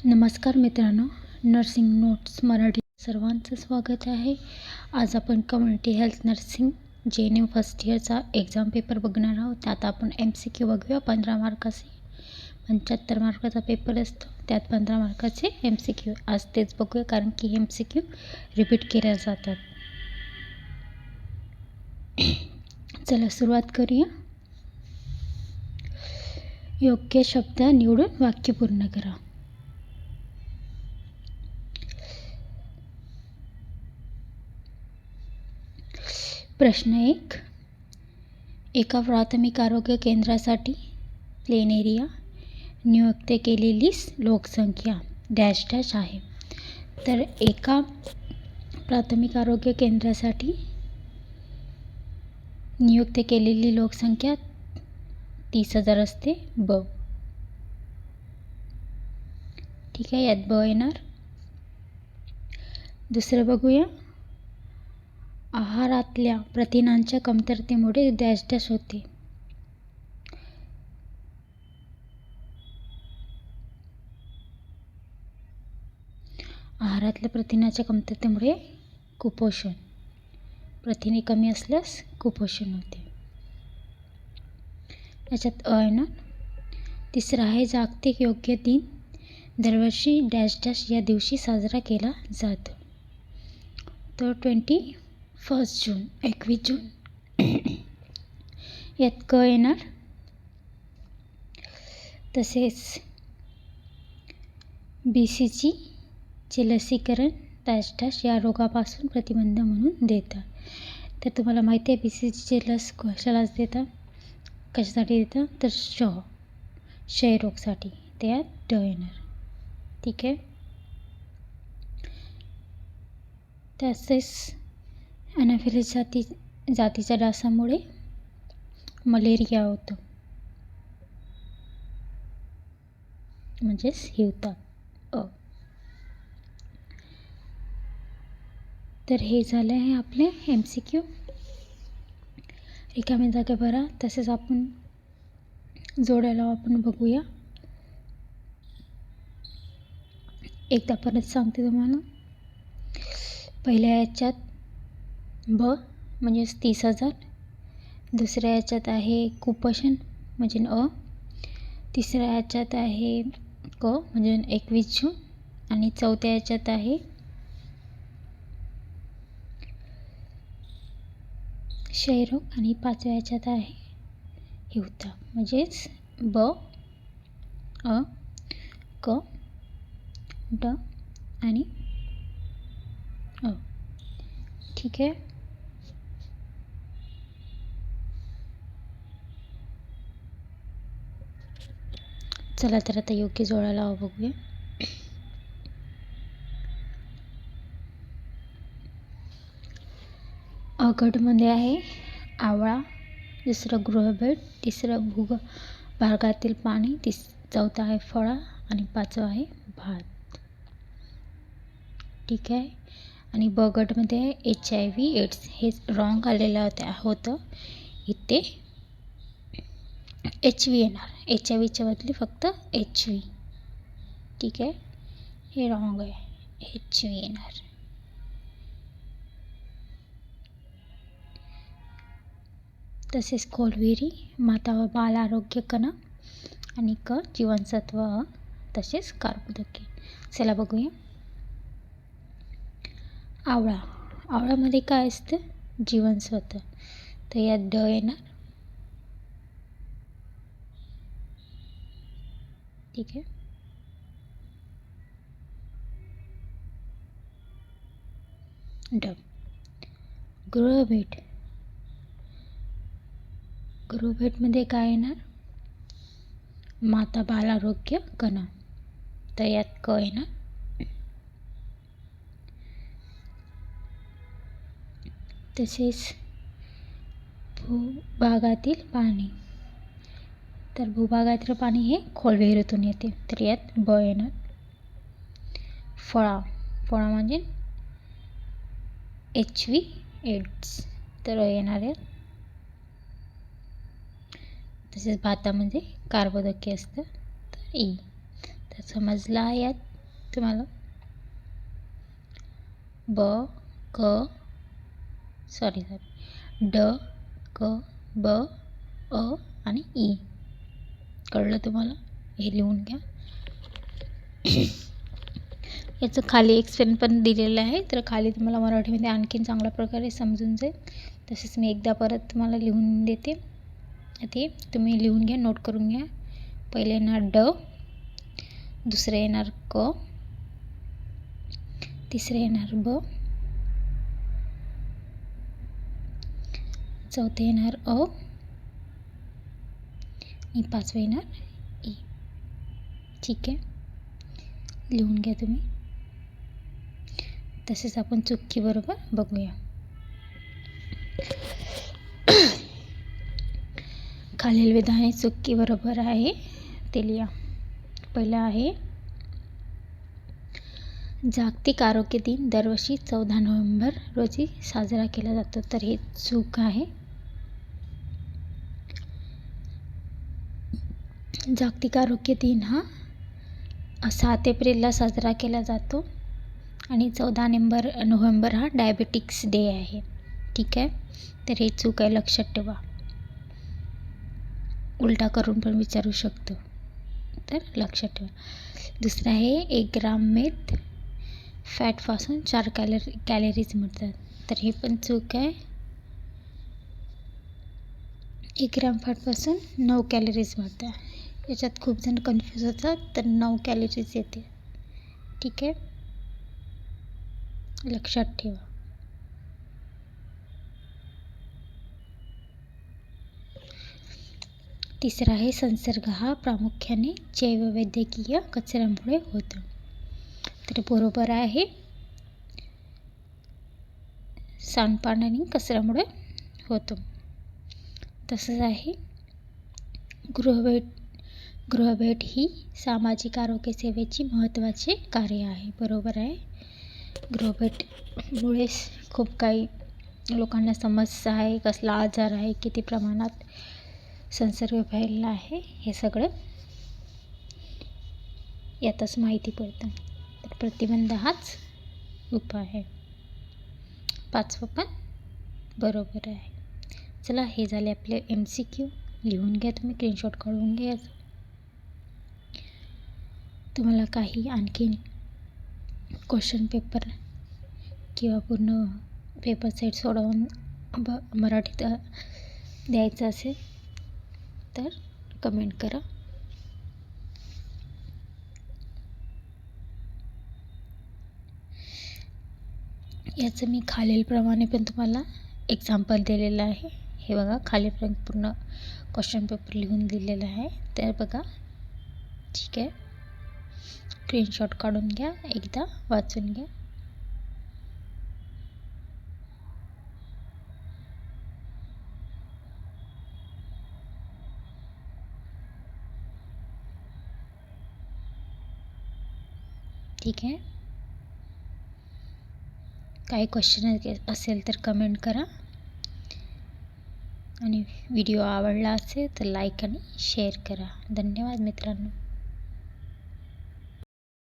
नमस्कार मित्रांनो, nursing notes Marathi सर्वांचं स्वागत आहे. आज आपण community health nursing JNM first इयरचा एक्झाम पेपर बघणार आहोत. त्यात आपण MCQ बघूया. 15 मार्काचे 75 मार्काचा पेपर असतो, त्यात 15 मार्काचे MCQ. आज तेच बघूया, कारण की MCQ रिपीट केल्या जातात. चला सुरुवात करूया. योग्य शब्द निवडून वाक्य पूर्ण करा. प्रश्न 1. एका प्राथमिक आरोग्य केंद्रासाठी प्लेन एरिया नियुक्त केलेली लोकसंख्या डॅश डॅश आहे. तर एका प्राथमिक आरोग्य केंद्रासाठी नियुक्त केलेली लोकसंख्या 30,000 असते. ब. ठीक आहे, यात ब येणार. दुसरं बघूया. आहारातल्या प्रथिनांच्या कमतरतेमुळे डॅश डॅश होते. आहारातल्या प्रथिनाच्या कमतरतेमुळे कुपोषण. प्रथिने कमी असल्यास कुपोषण होते. याच्यात अ येणार. तिसरा आहे जागतिक योग्य दिन दरवर्षी डॅश डॅश या दिवशी साजरा केला जातो. तर 21 जून 21 जून. यात क येणार. तसेच BCG चे लसीकरण डॅश डॅश या रोगापासून प्रतिबंध म्हणून देतात. तर तुम्हाला माहिती आहे BCG चे लस कशालाच देतात, कशासाठी देतात, तर क्षयरोगसाठी. त्यात ड येणार. ठीक आहे. तसेच ॲनाफिलिस जातीच्या डासामुळे मलेरिया होतो, म्हणजेच हिवताप. अ. तर हे झालं आहे आपले MCQ. रिकाम्या जागा भरा. तसेच आपण जोड्याला आपण बघूया. एकदा परत सांगते तुम्हाला. पहिल्या याच्यात ब म्हणजेच 30,000. दुसऱ्या याच्यात आहे कुपोषण म्हणजे अ. तिसऱ्या याच्यात आहे क म्हणजे 21 जून. आणि चौथ्या याच्यात आहे क्षयरोग. आणि पाचव्या याच्यात आहे हिवताप. म्हणजेच ब, अ, क, ड आणि अ. ठीक आहे. चला तर आता योग्य जोडा लावा बघूया. अ गटमध्ये आहे आवळा. दुसरं गृहभेट. तिसरं भूभागातील पाणी. चौथा आहे फळा. आणि पाचवा आहे भात. ठीक आहे. आणि ब गटमध्ये आहे HIV AIDS. हे रॉंग आलेलं होतं. इथे HV येणार. HIVच्या बदली फक्त HV. ठीक आहे, हे रॉंग आहे. HV येणार. तसेच खोलविरी माता व बाल आरोग्य कणा. आणि क जीवनसत्व. तसेच कार्बोदके. चला बघूया. आवळा. आवळ्यामध्ये काय असतं, जीवनसत्व. तर यात ड येणार. ठीक आहे. ड. गृहभेट. गृहभेटमध्ये काय येणार, माता बाल आरोग्य कणा. तर यात क येणार. तसेच भूभागातील पाणी. तर भूभागातील पाणी हे खोल विहिरीतून येते. तर यात ब येणार. फळा. फळा म्हणजे HV AIDS. तर अ येणार आहे. तसेच भातामध्ये कार्बोदके असतं. तर ई. तर समजला यात तुम्हाला ड, क, ब, अ आणि ई. कळलं तुम्हाला? हे लिहून घ्या. याचं खाली एक्सप्लेन पण दिलेलं आहे, तर खाली तुम्हाला मराठीमध्ये आणखीन चांगल्या प्रकारे समजून जाईल. तसेच मी एकदा परत तुम्हाला लिहून देते, ते तुम्ही लिहून घ्या, नोट करून घ्या. पहिले येणार ड, दुसरे येणार क, तिसरे येणार ब, चौथे येणार अ आणि पाचवे येणार ई. ठीक आहे, लिहून घ्या तुम्ही. तसेच आपण चुटकी बरोबर बघूया. खालील विधाने चुटकी बरोबर आहे ते लिहा. पहिलं आहे, जागतिक आरोग्य दिन दरवर्षी 14 नोव्हेंबर रोजी साजरा केला जातो, तर हे चूक आहे. जागतिक आरोग्य दिन हा 7 एप्रिलला साजरा केला जातो आणि 14 नोव्हेंबर हा डायबेटिक्स डे आहे. ठीक आहे, तर हे चूक आहे, लक्षात ठेवा. उलटा करून पण विचारू शकतो, तर लक्षात ठेवा. दुसरं आहे, 1 ग्राम मेद फॅटपासून 4 कॅलरीज मिळतात, तर हे पण चूक आहे. 1 ग्राम फॅटपासून 9 कॅलरीज मिळतात. याच्यात खूप जण कन्फ्यूज होतात, तर 9 कॅलरीज येते. ठीक आहे, लक्षात ठेवा. तिसरा आहे, संसर्ग हा प्रामुख्याने जैववैद्यकीय कचऱ्यामुळे होतो, तर बरोबर आहे. सांडपाणी आणि कचऱ्यामुळे होतो. तसंच आहे, गृहभेट ही सामाजिक आरोग्य सेवेची महत्त्वाचे कार्य आहे. बरोबर आहे. गृहभेटमुळे खूप काही लोकांना समस्या आहे, कसला आजार आहे, किती प्रमाणात संसर्ग फैलला आहे, हे सगळं यातच माहिती पडतं. तर प्रतिबंध हाच उपाय आहे. 5वं पण बरोबर आहे. चला, हे झाले आपले MCQ. लिहून घ्या तुम्ही, स्क्रीनशॉट काढून घ्या. तुम्हाला काही आणखीन क्वेश्चन पेपर किंवा पूर्ण पेपर सेट सोडवून मराठीत द्यायचं असेल तर कमेंट करा. याचं मी खालीलप्रमाणे पण तुम्हाला एक्झाम्पल दिलेलं आहे. हे बघा, खालीलपर्यंत पूर्ण क्वेश्चन पेपर लिहून दिलेलं आहे, तर बघा. ठीक आहे, स्क्रीनशॉट काढून घ्या, एकदा वाचून घ्या. ठीक आहे, काही क्वेश्चन असेल तर कमेंट करा आणि व्हिडिओ आवडला असेल तर लाईक आणि शेअर करा. धन्यवाद मित्रांनो.